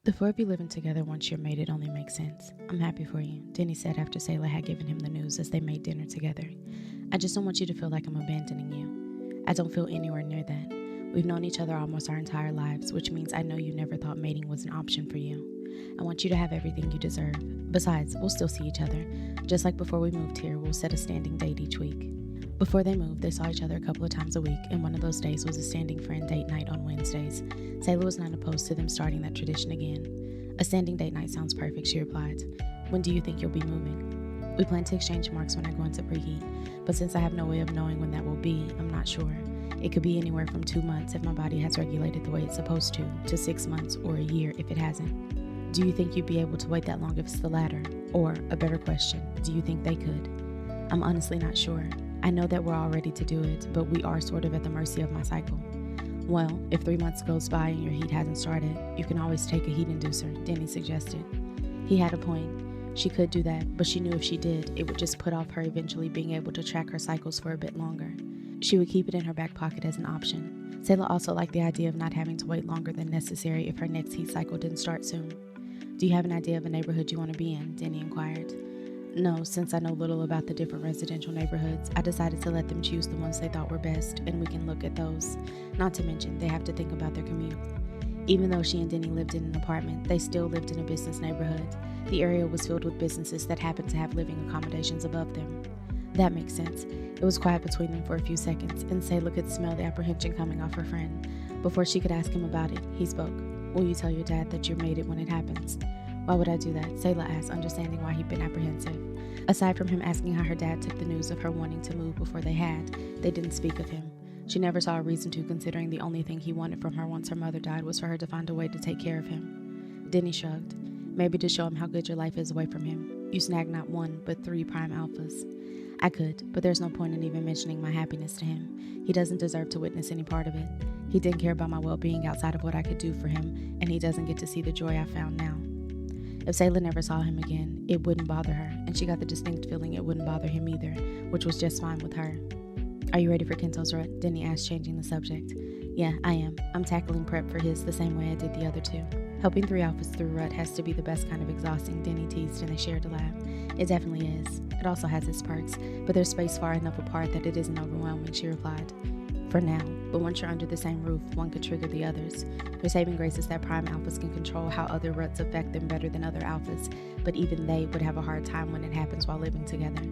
The four of you living together once you're made, it only makes sense. I'm happy for you, Denny said after Saelah had given him the news as they made dinner together. I just don't want you to feel like I'm abandoning you. I don't feel anywhere near that. We've known each other almost our entire lives, which means I know you never thought mating was an option for you. I want you to have everything you deserve. Besides, we'll still see each other. Just like before we moved here, we'll set a standing date each week. Before they moved, they saw each other a couple of times a week, and one of those days was a standing friend date night on Wednesdays. Saelah was not opposed to them starting that tradition again. A standing date night sounds perfect, she replied. When do you think you'll be moving? We plan to exchange marks when I go into preheat, but since I have no way of knowing when that will be, I'm not sure. It could be anywhere from 2 months if my body has regulated the way it's supposed to 6 months or a year if it hasn't. Do you think you'd be able to wait that long if it's the latter? Or, a better question, do you think they could? I'm honestly not sure. I know that we're all ready to do it, but we are sort of at the mercy of my cycle. Well, if 3 months goes by and your heat hasn't started, you can always take a heat inducer, Denny suggested. He had a point. She could do that, but she knew if she did, it would just put off her eventually being able to track her cycles for a bit longer. She would keep it in her back pocket as an option. Saelah also liked the idea of not having to wait longer than necessary if her next heat cycle didn't start soon. Do you have an idea of a neighborhood you want to be in? Denny inquired. No, since I know little about the different residential neighborhoods, I decided to let them choose the ones they thought were best, and we can look at those. Not to mention, they have to think about their commute. Even though she and Denny lived in an apartment, they still lived in a business neighborhood. The area was filled with businesses that happened to have living accommodations above them. That makes sense. It was quiet between them for a few seconds, and Saelah could smell the apprehension coming off her friend. Before she could ask him about it, he spoke. Will you tell your dad that you made it when it happens? Why would I do that? Saelah asked, understanding why he'd been apprehensive. Aside from him asking how her dad took the news of her wanting to move before they had, they didn't speak of him. She never saw a reason to, considering the only thing he wanted from her once her mother died was for her to find a way to take care of him. Denny shrugged. Maybe to show him how good your life is away from him. You snagged not 1, but 3 prime alphas. I could, but there's no point in even mentioning my happiness to him. He doesn't deserve to witness any part of it. He didn't care about my well-being outside of what I could do for him, and he doesn't get to see the joy I found now. If Saelah never saw him again, it wouldn't bother her, and she got the distinct feeling it wouldn't bother him either, which was just fine with her. Are you ready for Kento's rut? Denny asked, changing the subject. Yeah, I am. I'm tackling prep for his the same way I did the other 2. Helping 3 alphas through rut has to be the best kind of exhausting, Denny teased, and they shared a laugh. It definitely is. It also has its perks, but they're spaced far enough apart that it isn't overwhelming, she replied. For now, but once you're under the same roof, one could trigger the others. Their saving grace is that prime alphas can control how other ruts affect them better than other alphas, but even they would have a hard time when it happens while living together.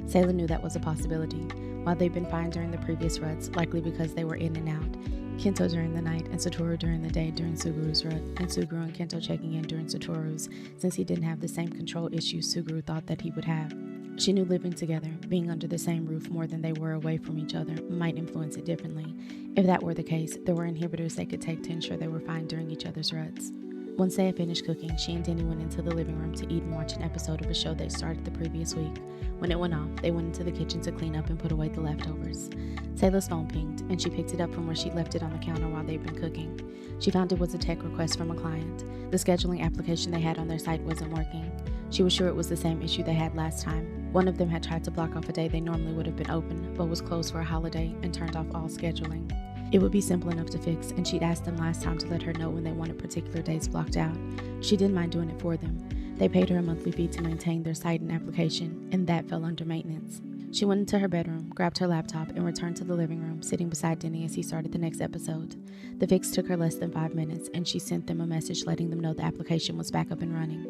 Saelah knew that was a possibility. While they'd been fine during the previous ruts, likely because they were in and out, Kento during the night and Satoru during the day during Suguru's rut, and Suguru and Kento checking in during Satoru's, since he didn't have the same control issues Suguru thought that he would have. She knew living together, being under the same roof more than they were away from each other, might influence it differently. If that were the case, there were inhibitors they could take to ensure they were fine during each other's ruts. Once they had finished cooking, she and Denny went into the living room to eat and watch an episode of a show they started the previous week. When it went off, they went into the kitchen to clean up and put away the leftovers. Saelah's phone pinged, and she picked it up from where she left it on the counter while they'd been cooking. She found it was a tech request from a client. The scheduling application they had on their site wasn't working. She was sure it was the same issue they had last time. One of them had tried to block off a day they normally would have been open, but was closed for a holiday and turned off all scheduling. It would be simple enough to fix, and she'd asked them last time to let her know when they wanted particular days blocked out. She didn't mind doing it for them. They paid her a monthly fee to maintain their site and application, and that fell under maintenance. She went into her bedroom, grabbed her laptop, and returned to the living room, sitting beside Denny as he started the next episode. The fix took her less than 5 minutes, and she sent them a message letting them know the application was back up and running.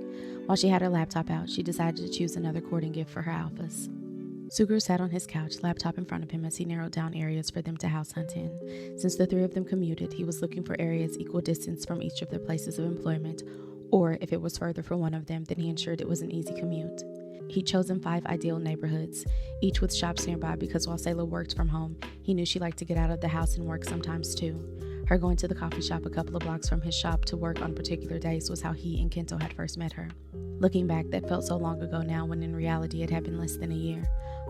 While she had her laptop out, she decided to choose another courting gift for her alphas. Suguru sat on his couch, laptop in front of him as he narrowed down areas for them to house hunt in. Since the 3 of them commuted, he was looking for areas equal distance from each of their places of employment, or if it was further for one of them, then he ensured it was an easy commute. He'd chosen 5 ideal neighborhoods, each with shops nearby because while Saelah worked from home, he knew she liked to get out of the house and work sometimes too. Her going to the coffee shop a couple of blocks from his shop to work on particular days was how he and Kento had first met her. Looking back, that felt so long ago now when in reality it had been less than a year,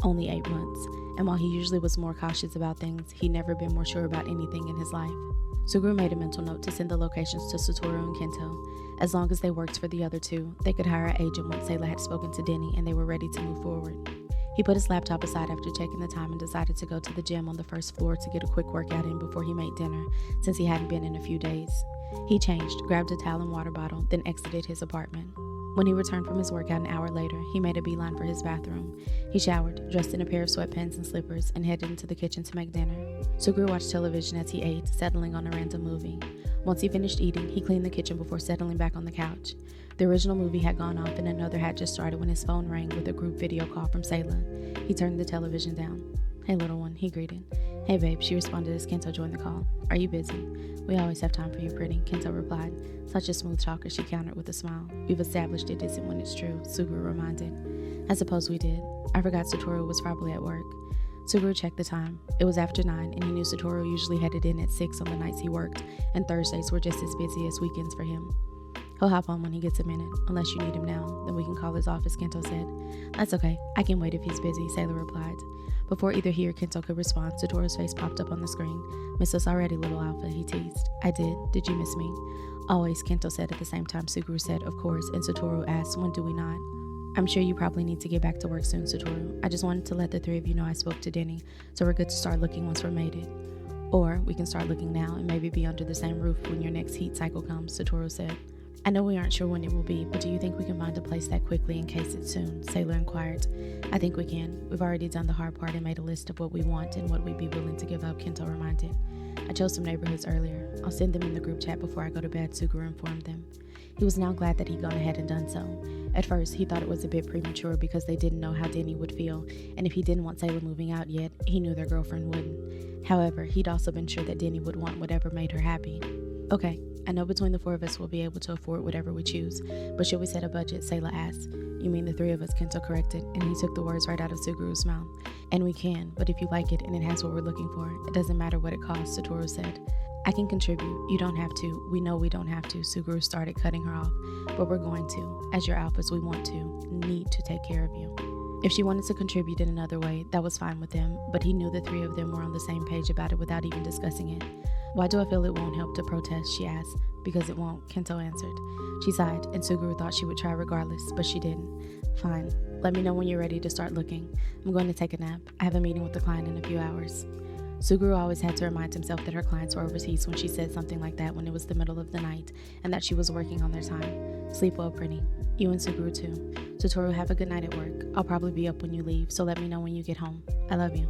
only 8 months, and while he usually was more cautious about things, he'd never been more sure about anything in his life. Suguru made a mental note to send the locations to Satoru and Kento. As long as they worked for the other 2, they could hire an agent once Saelah had spoken to Denny and they were ready to move forward. He put his laptop aside after checking the time and decided to go to the gym on the first floor to get a quick workout in before he made dinner, since he hadn't been in a few days. He changed, grabbed a towel and water bottle, then exited his apartment. When he returned from his workout an hour later, he made a beeline for his bathroom. He showered, dressed in a pair of sweatpants and slippers, and headed into the kitchen to make dinner. Suguru watched television as he ate, settling on a random movie. Once he finished eating, he cleaned the kitchen before settling back on the couch. The original movie had gone off and another had just started when his phone rang with a group video call from Saelah. He turned the television down. "Hey, little one," he greeted. "Hey, babe," she responded as Kento joined the call. "Are you busy?" "We always have time for you, pretty," Kento replied. "Such a smooth talker," she countered with a smile. "We've established it isn't when it's true," Suguru reminded. "I suppose we did. I forgot Satoru was probably at work." Suguru checked the time. It was after 9, and he knew Satoru usually headed in at 6 on the nights he worked, and Thursdays were just as busy as weekends for him. "He'll hop on when he gets a minute, unless you need him now. Then we can call his office," Kento said. "That's okay. I can wait if he's busy," Saelah replied. Before either he or Kento could respond, Satoru's face popped up on the screen. "Miss us already, little alpha," he teased. "I did. Did you miss me?" "Always," Kento said at the same time Suguru said, "Of course," and Satoru asked, "When do we not?" "I'm sure you probably need to get back to work soon, Satoru. I just wanted to let the three of you know I spoke to Denny, so we're good to start looking once we're made it. Or we can start looking now and maybe be under the same roof when your next heat cycle comes," Satoru said. "I know we aren't sure when it will be, but do you think we can find a place that quickly in case it's soon?" Saelah inquired. "I think we can. We've already done the hard part and made a list of what we want and what we'd be willing to give up," Kento reminded. "I chose some neighborhoods earlier. I'll send them in the group chat before I go to bed," Suguru informed them. He was now glad that he'd gone ahead and done so. At first, he thought it was a bit premature because they didn't know how Denny would feel, and if he didn't want Saelah moving out yet, he knew their girlfriend wouldn't. However, he'd also been sure that Denny would want whatever made her happy. "Okay, I know between the 4 of us we'll be able to afford whatever we choose, but should we set a budget?" Saelah asked. "You mean the 3 of us," Kento corrected, and he took the words right out of Suguru's mouth. "And we can, but if you like it and it has what we're looking for, it doesn't matter what it costs," Satoru said. "I can contribute. You don't have to. We know we don't have to," Suguru started cutting her off. "But we're going to. As your alphas, we want to, need to take care of you." If she wanted to contribute in another way, that was fine with him, but he knew the 3 of them were on the same page about it without even discussing it. "Why do I feel it won't help to protest?" she asked. "Because it won't," Kento answered. She sighed, and Suguru thought she would try regardless, but she didn't. "Fine. Let me know when you're ready to start looking. I'm going to take a nap. I have a meeting with the client in a few hours." Suguru always had to remind himself that her clients were overseas when she said something like that when it was the middle of the night, and that she was working on their time. "Sleep well, pretty. You and Suguru too. Satoru, have a good night at work. I'll probably be up when you leave, so let me know when you get home. I love you."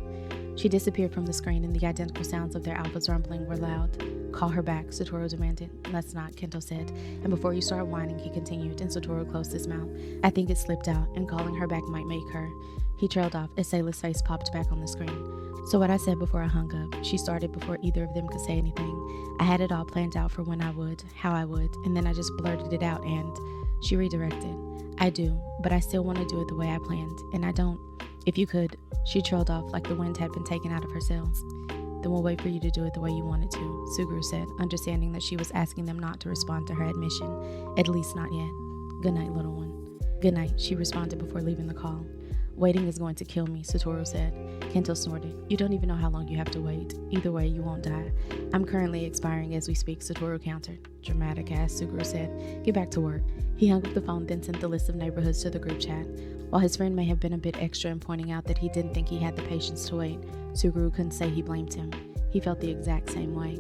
She disappeared from the screen, and the identical sounds of their alphas rumbling were loud. "Call her back," Satoru demanded. "Let's not," Kento said, and before you start whining, he continued, and Satoru closed his mouth. "I think it slipped out, and calling her back might make her." He trailed off as Saelah's face popped back on the screen. "So what I said before I hung up," she started before either of them could say anything. "I had it all planned out for when I would, how I would, and then I just blurted it out and..." She redirected. "I do, but I still want to do it the way I planned, and I don't. If you could..." She trailed off like the wind had been taken out of her sails. "Then we'll wait for you to do it the way you wanted to," Suguru said, understanding that she was asking them not to respond to her admission, at least not yet. "Good night, little one." "Good night," she responded before leaving the call. "Waiting is going to kill me," Satoru said. Kento snorted. "You don't even know how long you have to wait. Either way, you won't die." "I'm currently expiring as we speak," Satoru countered. "Dramatic ass," Suguru said. "Get back to work." He hung up the phone, then sent the list of neighborhoods to the group chat. While his friend may have been a bit extra in pointing out that he didn't think he had the patience to wait, Suguru couldn't say he blamed him. He felt the exact same way.